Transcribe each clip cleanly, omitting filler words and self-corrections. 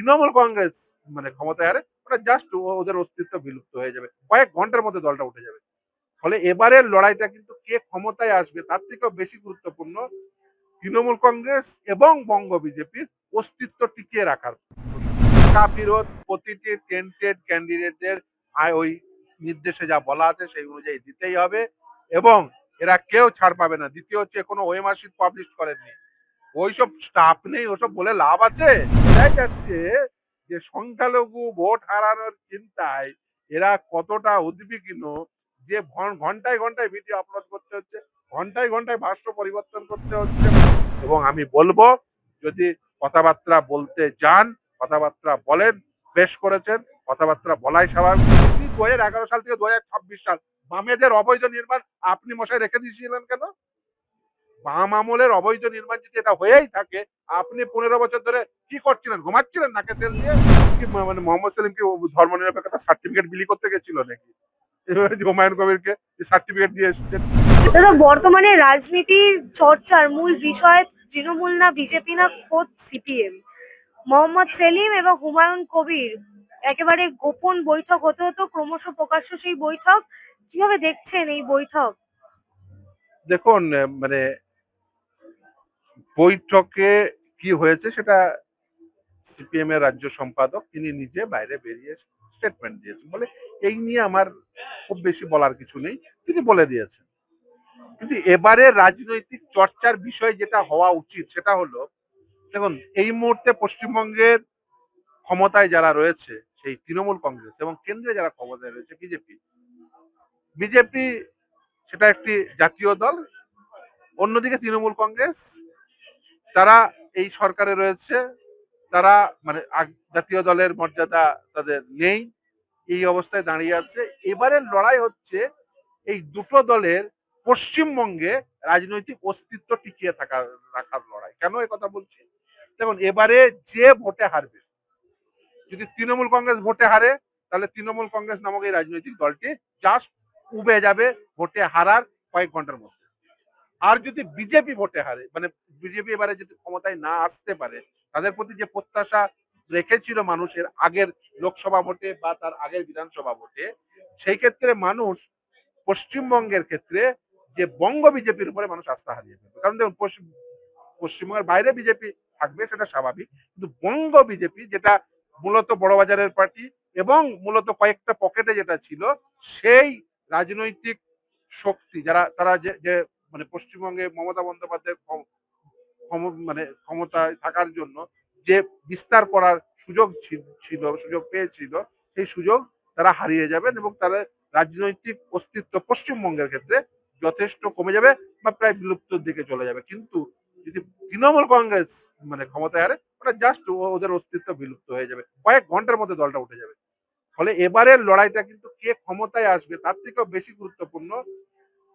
তৃণমূল কংগ্রেস ক্ষমতায় হারে, ওটা জাস্ট ওদের অস্তিত্ব বিলুপ্ত হয়ে যাবে, কয়েক ঘন্টার মধ্যে দলটা উঠে যাবে। ফলে এবারের লড়াইটা কিন্তু কে ক্ষমতায় আসবে তার থেকেও বেশি গুরুত্বপূর্ণ তৃণমূল কংগ্রেস এবং বঙ্গ বিজেপির অস্তিত্ব টিকিয়ে রাখার প্রশ্ন। বিরোধ প্রতিটি টেন্টেড ক্যান্ডিডেটদের ওই নির্দেশে যা বলা আছে সেই অনুযায়ী দিতেই হবে, এবং এরা কেউ ছাড় পাবে না। দ্বিতীয় হচ্ছে কোনো ওয়েমার্কশিট পাবলিশ করেননি, ওইসব স্টাফ নেই, ওসব বলে লাভ আছে? বোঝাই যাচ্ছে যে সংখ্যালঘু ভোট হারানোর চিন্তায় এরা কতটা উদ্বিগ্ন, যে ঘন্টায় ঘন্টায় ভিডিও আপলোড করতে হচ্ছে, ঘন্টায় ঘন্টায় ভাষ্য পরিবর্তন করতে হচ্ছে। এবং আমি বলবো, যদি কথাবার্তা বলতে যান, কথাবার্তা বলেন, বেশ করেছেন, কথাবার্তা বলাই স্বাভাবিক। 2011 সাল থেকে 2026 সাল বামেদের অবৈধ নির্মাণ আপনি মশাই রেখে দিয়েছিলেন কেন? বাম আমলের অবৈধ নির্মাণ যদি এটা হয়েই থাকে, আপনি 15 বছর ধরে কি করছিলেন? ঘুমাচ্ছিলেন নাকে তেল দিয়ে? কি মোহাম্মদ সেলিম কি ধর্ম নিরপেক্ষতা সার্টিফিকেট বিলি করতে গেছিল নাকি? হুমায়ুন কবিরকে সার্টিফিকেট দিয়ে এসেছেন। দাদা, বর্তমানে রাজনীতির চর্চার মূল বিষয় তৃণমূল না বিজেপি না খোদ সিপিএম? মোহাম্মদ সেলিম এবং হুমায়ুন কবির একেবারে গোপন বৈঠক হতে হতো, ক্রমশ প্রকাশ্য সেই বৈঠক। কিভাবে দেখছেন এই বৈঠক? দেখুন, বৈঠকে কি হয়েছে সেটা সিপিএম এর রাজ্য সম্পাদক তিনি নিজে বাইরে বেরিয়ে স্টেটমেন্ট দিয়েছেন, বলে এই নিয়ে আমার খুব বেশি বলার কিছু নেই, তিনি বলে দিয়েছেন। কিন্তু এবারে রাজনৈতিক চর্চার বিষয় যেটা হওয়া উচিত সেটা হলো, দেখুন এই মুহূর্তে পশ্চিমবঙ্গের ক্ষমতায় যারা রয়েছে সেই তৃণমূল কংগ্রেস, এবং কেন্দ্রে যারা ক্ষমতায় রয়েছে বিজেপি। বিজেপি সেটা একটি জাতীয় দল, অন্যদিকে তৃণমূল কংগ্রেস তারা এই সরকারে রয়েছে, তারা জাতীয় দলের মর্যাদা তাদের নেই, এই অবস্থায় দাঁড়িয়ে আছে। এবারের লড়াই হচ্ছে এই দুটো দলের পশ্চিমবঙ্গে রাজনৈতিক অস্তিত্ব টিকিয়ে রাখার লড়াই। কেন এ কথা বলছি? দেখুন, এবারে যে ভোটে হারবে, যদি তৃণমূল কংগ্রেস ভোটে হারে, তাহলে তৃণমূল কংগ্রেস নামক এই রাজনৈতিক দলটি জাস্ট উবে যাবে ভোটে হারার কয়েক ঘন্টার মধ্যে। আর যদি বিজেপি ভোটে হারে, বিজেপি এবারে যদি ক্ষমতায় না আসতে পারে, তাদের প্রতি যে প্রত্যাশা রেখেছিল মানুষের আগের লোকসভা ভোটে বা তার আগের বিধানসভা ভোটে, সেই ক্ষেত্রে মানুষ পশ্চিমবঙ্গের ক্ষেত্রে যে বঙ্গ বিজেপির উপরে মানুষ আস্থা হারিয়ে ফেলবে। কারণ দেখুন, পশ্চিমবঙ্গের বাইরে বিজেপি থাকবে সেটা স্বাভাবিক, কিন্তু বঙ্গ বিজেপি যেটা মূলত বড়বাজারের পার্টি এবং মূলত কয়েকটা পকেটে যেটা ছিল, সেই রাজনৈতিক শক্তি যারা তারা যে পশ্চিমবঙ্গে মমতা বন্দ্যোপাধ্যায়ের ক্ষমতায় থাকার জন্য যে বিস্তার করার সুযোগ পেয়েছিল, সেই সুযোগ তারা হারিয়ে যাবেন, এবং তারা রাজনৈতিক অস্তিত্ব পশ্চিমবঙ্গের ক্ষেত্রে যথেষ্ট কমে যাবে বা প্রায় বিলুপ্তর দিকে চলে যাবে। কিন্তু যদি তৃণমূল কংগ্রেস ক্ষমতায় হারে, ওটা জাস্ট ওদের অস্তিত্ব বিলুপ্ত হয়ে যাবে, কয়েক ঘন্টার মধ্যে দলটা উঠে যাবে। ফলে এবারের লড়াইটা কিন্তু কে ক্ষমতায় আসবে তার থেকেও বেশি গুরুত্বপূর্ণ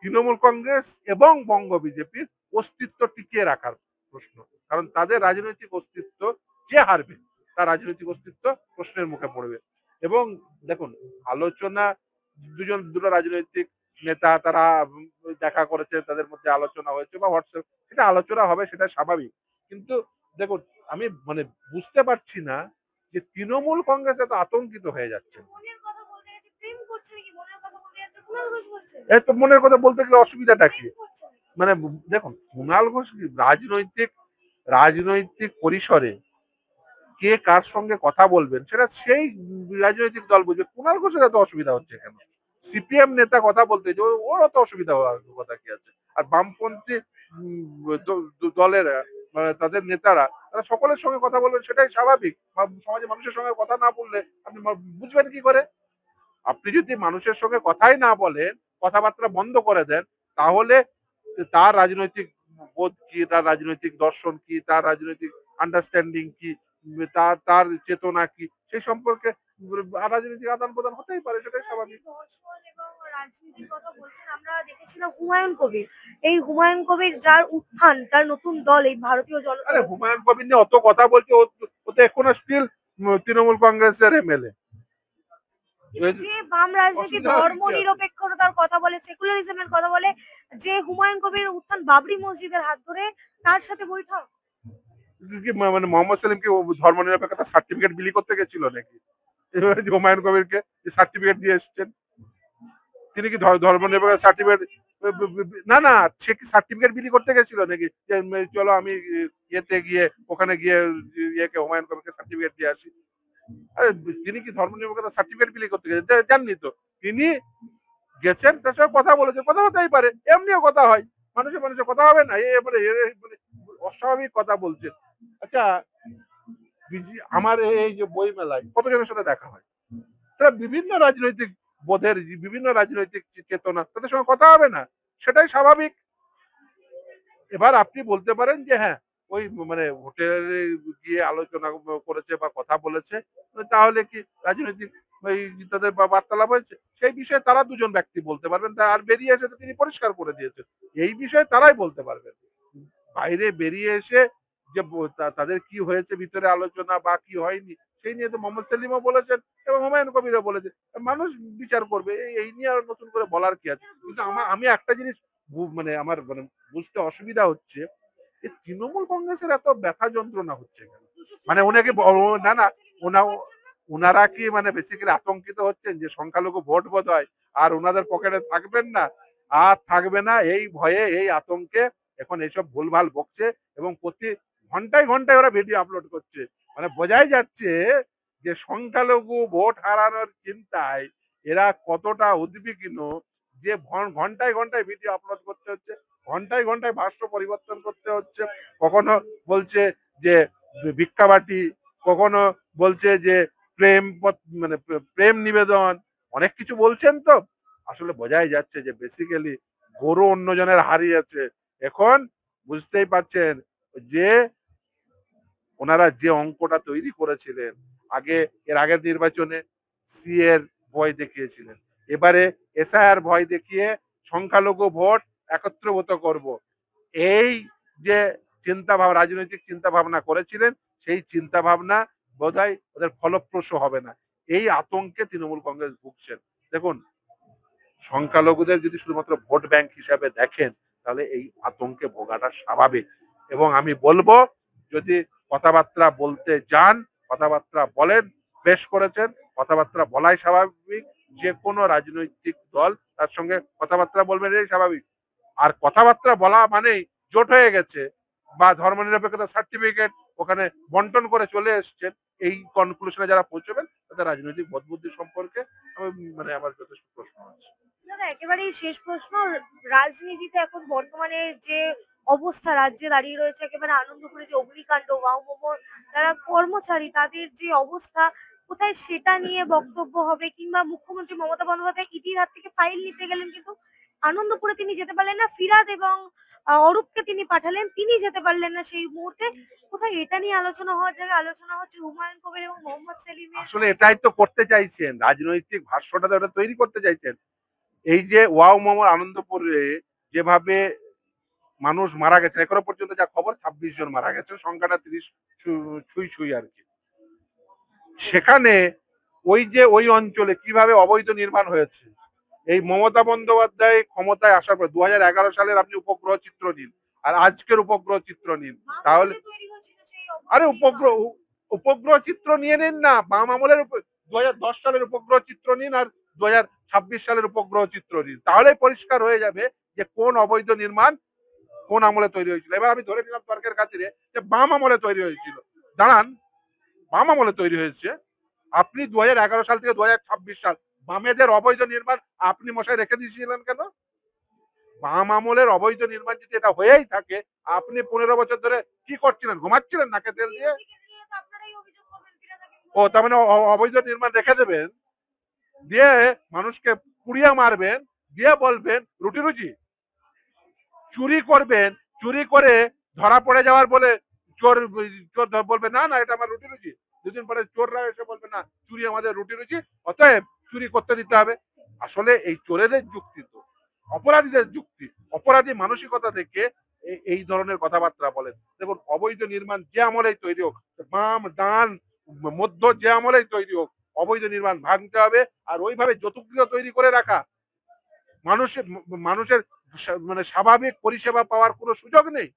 তৃণমূল কংগ্রেস এবং বঙ্গ বিজেপির অস্তিত্ব টিকিয়ে রাখার প্রশ্ন। কারণ তাদের রাজনৈতিক অস্তিত্ব, যে হারবে তার রাজনৈতিক অস্তিত্ব প্রশ্নের মুখে পড়বে। এবং দেখুন, আলোচনা দুটো রাজনৈতিক নেতা তারা দেখা করেছে, তাদের মধ্যে আলোচনা হয়েছে বা হোয়াটসঅ্যাপ, সেটা আলোচনা হবে, সেটা স্বাভাবিক। কিন্তু দেখুন, আমি বুঝতে পারছি না যে তৃণমূল কংগ্রেস এত আতঙ্কিত হয়ে যাচ্ছে। এত মনের কথা বলতে গেলে অসুবিধাটা কি? মানে দেখুন, কুণাল ঘোষ রাজনৈতিক রাজনৈতিক পরিসরে কে কার সঙ্গে কথা বলবেন সেটা সেই রাজনৈতিক দল বুঝবে। কুণাল ঘোষের এত অসুবিধা হচ্ছে কেন? সিপিএম নেতা কথা বলতে যে ওর অত অসুবিধা হওয়ার কথা কি আছে? আর বামপন্থী দলের তাদের নেতারা তারা সকলের সঙ্গে কথা বলবেন, সেটাই স্বাভাবিক। সমাজে মানুষের সঙ্গে কথা না বললে আপনি বুঝবেন কি করে? আপনি যদি মানুষের সঙ্গে কথাই না বলেন, কথাবার্তা বন্ধ করে দেন, তাহলে তার রাজনৈতিক বোধ কি, তার রাজনৈতিক দর্শন কি, তার রাজনৈতিক আন্ডারস্ট্যান্ডিং কি, তার তার চেতনা কি, সেই সম্পর্কে রাজনৈতিক আদান প্রদান হতেই পারে, সেটাই স্বাভাবিক। দর্শন এবং রাজনীতির কথা বলছেন, আমরা দেখেছিলাম হুমায়ুন কবির। এই হুমায়ুন কবির যার উত্থান, তার নতুন দল এই ভারতীয় জনতা। আরে হুমায়ুন কবির নিয়ে অত কথা বলছে, ও তো এখনো স্টিল তৃণমূল কংগ্রেসের এমএলএ। যে বাম রাজনীতি ধর্ম নিরপেক্ষতার কথা বলে, সেকুলারিজমের কথা বলে, যে হুমায়ুন কবির উত্থান বাবরি মসজিদের হাত ধরে, তার সাথে বৈঠক। মানে মোহাম্মদ সেলিম কি ধর্মনিরপেক্ষতা সার্টিফিকেট বিলি করতে গেছিল নাকি? এভাবে যে হুমায়ুন কবিরকে সার্টিফিকেট দিয়ে এসছেন, তিনি কি ধর্মনিরপেক্ষ সার্টিফিকেট, না না, সে কি সার্টিফিকেট বিলি করতে গেছিল নাকি যে চলো আমি ইয়েতে গিয়ে ওখানে গিয়ে ইয়েকে হুমায়ুন কবিরকে সার্টিফিকেট দিয়ে আসি? আরে তিনি কি ধর্মনিরপেক্ষতা সার্টিফিকেট বিলি করতে গেছেন? জাননি তো। তিনি গেছেন, তার সঙ্গে কথা বলেছেন, কথা হতেই পারে, এমনিও কথা হয়, মানুষের মানুষের কথা হবে না, মানে অস্বাভাবিক কথা বলছেন। আচ্ছা, আমার এই যে বই মেলায় কতজনের সাথে দেখা হয়, তারা বিভিন্ন রাজনৈতিক বোধের, বিভিন্ন রাজনৈতিক চেতনা, তাদের সঙ্গে কথা হবে না, সেটাই স্বাভাবিক। এবার আপনি বলতে পারেন যে হ্যাঁ, ওই মানে হোটেলে গিয়ে আলোচনা করেছে বা কথা বলেছে, তাহলে কি রাজনৈতিক ওই তাদের বার্তালাপ হয়েছে, সেই বিষয়ে তারা দুজন ব্যক্তি বলতে পারবেন, আর বেরিয়ে এসে তো তিনি পরিষ্কার করে দিয়েছেন, এই বিষয়ে তারাই বলতে পারবেন। বাইরে বেরিয়ে এসে যে তাদের কি হয়েছে ভিতরে আলোচনা বা কি হয়নি, সেই নিয়ে তো মোহাম্মদ সেলিমও বলেছেন এবং হুমায়ুন কবিরও বলেছেন, মানুষ বিচার করবে, এই নিয়ে আর নতুন করে বলার কি আছে। কিন্তু আমি একটা জিনিস মানে আমার মানে বুঝতে অসুবিধা হচ্ছে, যে তৃণমূল কংগ্রেসের এত ব্যথা যন্ত্রণা হচ্ছে কেন? মানে ওনাকে না না, ওনা ওনারা কি মানে বেসিক্যালি আতঙ্কিত হচ্ছেন যে সংখ্যালঘু ভোট বোধ হয় আর ওনাদের পকেটে থাকবেন না, আর থাকবে না, এই ভয়ে এই আতঙ্কে এখন এইসব ভুলভাল বকছে এবং প্রতি ঘন্টায় ঘন্টায় ওরা ভিডিও আপলোড করছে, মানে বোঝাই যাচ্ছে যে সংখ্যালঘু ভোট হারানোর চিন্তায় এরা কতটা উদ্বিগ্ন, যে ঘন্টায় ঘন্টায় ভিডিও আপলোড করতে হচ্ছে, ঘন্টায় ঘন্টায় ভাষ্য পরিবর্তন করতে হচ্ছে, কখনো বলছে যে ভিক্ষাবাটি, কখনো বলছে যে মানে প্রেম নিবেদন, অনেক কিছু বলছেন তো, আসলে বোঝাই যাচ্ছে যে বেসিক্যালি গরু অন্যজনের হারিয়েছে। এখন বুঝতেই পারছেন যে ওনারা যে অঙ্কটা তৈরি করেছিলেন আগে, এর আগের নির্বাচনে সি এর ভয় দেখিয়েছিলেন, এবারে এসআইআর ভয় দেখিয়ে সংখ্যালঘু ভোট একত্রভূত করব, এই যে চিন্তা ভাবনা, রাজনৈতিক চিন্তা ভাবনা করেছিলেন, সেই চিন্তা ভাবনা বোধহয় ওদের ফলপ্রসূ হবে না, এই আতঙ্কে তৃণমূল কংগ্রেস ভুগছেন। দেখুন, সংখ্যালঘুদের যদি শুধুমাত্র ভোট ব্যাংক হিসাবে দেখেন, তাহলে এই আতঙ্কে ভোগাটা স্বাভাবিক। এবং আমি বলবো, যদি কথাবার্তা বলতে যান, কথাবার্তা বলেন, বেশ করেছেন, কথাবার্তা বলাই স্বাভাবিক, যে কোনো রাজনৈতিক দল তার সঙ্গে কথাবার্তা বলবেন, এই স্বাভাবিক। আর কথাবার্তা বলা মানেই জোট হয়ে গেছে বা ধর্মনিরপেক্ষতা সার্টিফিকেট ওখানে বন্টন করে চলে এসছেন, এই কনক্লুশনে যারা পৌঁছবেন তাদের রাজনৈতিক বোধবুদ্ধি সম্পর্কে মানে আমার যথেষ্ট প্রশ্ন আছে। দাদা একেবারেই শেষ প্রশ্ন, রাজনীতিতে এখন বর্তমানে যে অবস্থা রাজ্যে দাঁড়িয়ে রয়েছে, একেবারে আনন্দপুরে যে অগ্নিকাণ্ড, ওয়াও মোমোর যারা কর্মচারী তাদের যে অবস্থা, কোথায় সেটা নিয়ে বক্তব্য হবে, কিংবা মুখ্যমন্ত্রী মমতা বন্দ্যোপাধ্যায় ইডির হাত থেকে ফাইল নিতে গেলেন, কিন্তু আনন্দপুরে তিনি যেতে পারলেন না, ফিরাদ এবং অরূপকে তিনি পাঠালেন, তিনি যেতে পারলেন না সেই মুহূর্তে, কোথায় এটা নিয়ে আলোচনা হওয়ার জায়গায় আলোচনা হচ্ছে হুমায়ুন কবির এবং মোহাম্মদ সেলিমের। আসলে এটাই তো করতে চাইছেন, রাজনৈতিক ভাষ্যটা তো ওটা তৈরি করতে চাইছেন। এই যে ওয়াও মোমো আনন্দপুরে যেভাবে মানুষ মারা গেছে, এখনো পর্যন্ত যা খবর 26 জন মারা গেছে, সংখ্যাটা 30 ছুঁই ছুঁই আর কি। সেখানে ওই যে ওই অঞ্চলে কিভাবে অবৈধ নির্মাণ হয়েছে, এই মমতা বন্দ্যোপাধ্যায় ক্ষমতায় আসার পর 2011 সালের আপনি উপগ্রহ চিত্র নিন আর আজকের উপগ্রহ চিত্র নিন, তাহলে আরে উপগ্রহ চিত্র নিয়ে নিন না, বাম আমলের 2010 সালের উপগ্রহ চিত্র নিন আর 2026 সালের উপগ্রহ চিত্র নিন, তাহলেই পরিষ্কার হয়ে যাবে যে কোন অবৈধ নির্মাণ কোন আমলে তৈরি হয়েছিল। এবার আমি ধরে নিলাম তর্কের খাতিরে যে বাম আমলে তৈরি হয়েছিল, দাঁড়ান, বাম আমলে তৈরি হয়েছে, আপনি 2011 সাল থেকে 2026 সাল বামেদের অবৈধ নির্মাণ আপনি মশাই রেখে দিয়েছিলেন কেন? বাম আমলের অবৈধ নির্মাণ যদি এটা হয়েই থাকে, আপনি 15 বছর ধরে কি করছিলেন, ঘুমাচ্ছিলেন নাকে তেল দিয়ে? ও তার মানে অবৈধ নির্মাণ রেখে দেবেন, দিয়ে মানুষকে পুড়িয়ে মারবেন, দিয়ে বলবেন রুটি রুজি, চুরি করবেন, চুরি করে ধরা পড়ে যাওয়ার বলে চোর, চোর বলবে না না এটা আমার রুটি রুজি, দুদিন পরে চোররা এসে বলবে না চুরি আমাদের রুটি রুজি, অতএব চুরি করতে দিতে হবে। আসলে এই চোরেদের যুক্তি তো অপরাধীদের যুক্তি, অপরাধী মানসিকতা থেকে এই ধরনের কথাবার্তা বলেন। দেখুন, অবৈধ নির্মাণ যে আমলেই তৈরি হোক, বাম ডান মধ্য যে আমলেই তৈরি হোক, অবৈধ নির্মাণ ভাঙতে হবে, আর ওইভাবে যৌতুকগুলো তৈরি করে রাখা, মানুষের মানুষের মানে স্বাভাবিক পরিষেবা পাওয়ার কোনো সুযোগ নেই।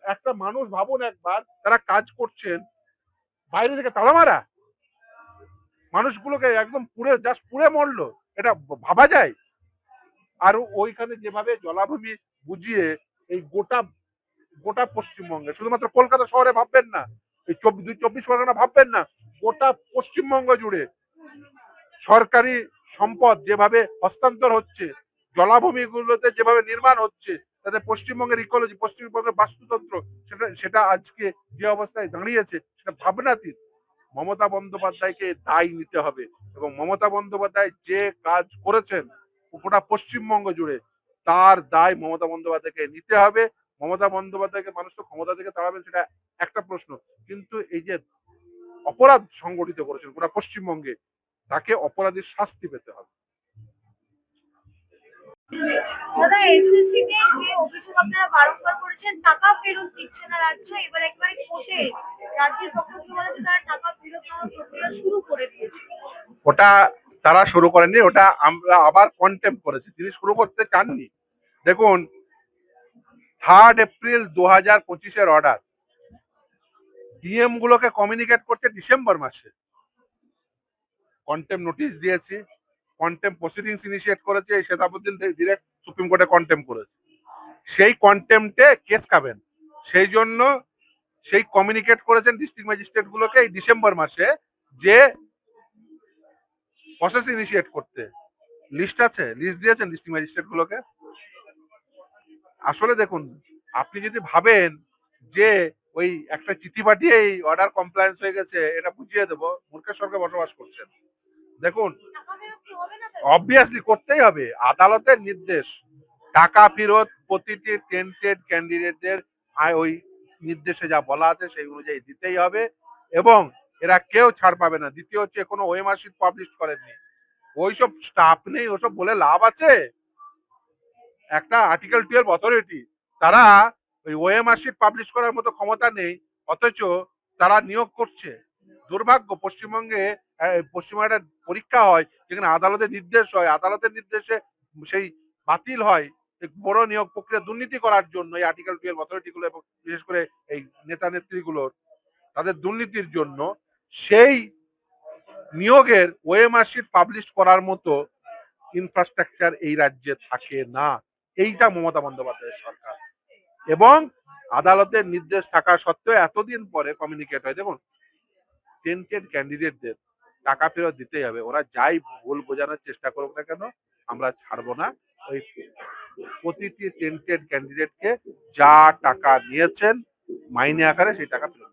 একটা মানুষ ভাবুন একবার, তারা কাজ করছেন, বাইরে থেকে তালা মারা, মানুষগুলোকে একদম পুড়ে জাস্ট পুড়ে মরলো, এটা ভাবা যায়? আর ওইখানে যেভাবে জলাভূমি বুঝিয়ে এই গোটা গোটা পশ্চিমবঙ্গে, শুধুমাত্র কলকাতা শহরে ভাববেন না, এই 24 পরগনা ভাববেন না, গোটা পশ্চিমবঙ্গ জুড়ে সরকারি সম্পদ যেভাবে হস্তান্তর হচ্ছে, জলাভূমিগুলোতে যেভাবে নির্মাণ হচ্ছে, তাতে পশ্চিমবঙ্গের ইকোলজি, পশ্চিমবঙ্গের বাস্তুতন্ত্র, সেটা সেটা আজকে যে অবস্থায় দাঁড়িয়েছে, সেটা ভাবনাতীত। মমতা বন্দ্যোপাধ্যায়কে দায় নিতে হবে, এবং মমতা বন্দ্যোপাধ্যায় যে কাজ করেছেন গোটা পশ্চিমবঙ্গ জুড়ে, তার দায় মমতা বন্দ্যোপাধ্যায়কে নিতে হবে। মমতা বন্দ্যোপাধ্যায়কে মানুষ তো ক্ষমতা থেকে তাড়াবেন, সেটা একটা প্রশ্ন, কিন্তু এই যে অপরাধ সংগঠিত করেছেন গোটা পশ্চিমবঙ্গে, তাকে অপরাধীর শাস্তি পেতে হবে। দাদা, এসএসসি তে যে অভিযোগ আপনারা বারংবার করেছেন, টাকা ফেরত দিচ্ছে না রাজ্য, এবার একবারে কোর্টে রাজ্যের পক্ষ থেকে বলেছে তারা টাকা ফেরত দেওয়ার প্রক্রিয়া শুরু করে দিয়েছে। ওটা তারা শুরু করেননি, ওটা আমরা আবার কন্টেম্প করেছি, তিনি শুরু করতে চাননি। দেখুন, 3 এপ্রিল 2025-এর অর্ডার, ডিএম গুলোকে কমিউনিকেট করছে ডিসেম্বর মাসে, কন্টেম্প নোটিশ দিয়েছি, কন্টেম্প প্রসিডিংস ইনিশিয়েট করেছে, এই শেতাবুদ্দিন ডিরেক্ট সুপ্রিম কোর্টে কন্টেম্প করেছে, সেই কন্টেম্পটে কেস খাবেন, সেই জন্য সেই কমিউনিকেট করেছেন ডিস্ট্রিক্ট ম্যাজিস্ট্রেট গুলোকে এই ডিসেম্বর মাসে, যে প্রসেস ইনিশিয়েট করতে। লিস্ট আছে, লিস্ট দিয়েছেন ডিস্ট্রিক্ট ম্যাজিস্ট্রেট গুলোকে। আসলে দেখুন, আপনি যদি ভাবেন যে ওই একটা চিঠি পাঠিয়ে এই অর্ডার কমপ্লায়েন্স হয়ে গেছে, এটা বুঝিয়ে দেবো, মূর্খের স্বর্গে বসবাস করছেন। দেখুন, টাকা ফেরত কি হবে না তাহলে? অবভিয়াসলি করতেই হবে, আদালতের নির্দেশ, টাকা ফেরত প্রতিটি টেন্টেড ক্যান্ডিডেটদের ওই নির্দেশে যা বলা আছে সেই অনুযায়ী দিতেই হবে, এবং এরা কেউ ছাড় পাবে না। দ্বিতীয় হচ্ছে, কোনো ওএমআর পাবলিশ করেননি, ওইসব স্টাফ নেই, ওসব বলে লাভ আছে? একটা আর্টিকেল 12 অথরিটি, তারা ওই ওএমআর পাবলিশ করার মতো ক্ষমতা নেই, অথচ তারা নিয়োগ করছে। দুর্ভাগ্য, পশ্চিমবঙ্গে পশ্চিমবঙ্গে একটা পরীক্ষা হয় যেখানে আদালতের নির্দেশ হয়, আদালতের নির্দেশে সেই বাতিল হয়, এই বড় নিয়োগ প্রক্রিয়া দুর্নীতি করার জন্য এই আর্টিকেল 12 অথরিটি গুলো, এবং বিশেষ করে এই নেতা নেত্রীগুলোর তাদের দুর্নীতির জন্য সেই নিয়োগের ওএমআর পাবলিশ করার মতো ইনফ্রাস্ট্রাকচার এই রাজ্যে থাকে না। এইটা মমতা বন্দ্যোপাধ্যায়ের সরকার, এবং আদালতের নির্দেশ থাকা সত্ত্বেও এতদিন পরে কমিউনিকেট হয়। দেখুন, টেন্টেড ক্যান্ডিডেটদের টাকা ফেরত দিতেই হবে, ওরা যাই ভুল বোঝানোর চেষ্টা করুক না কেন, আমরা ছাড়বো না। ওই প্রতিটি টেন্টেড ক্যান্ডিডেটকে যা টাকা নিয়েছেন মাইনে আকারে, সেই টাকা ফেরত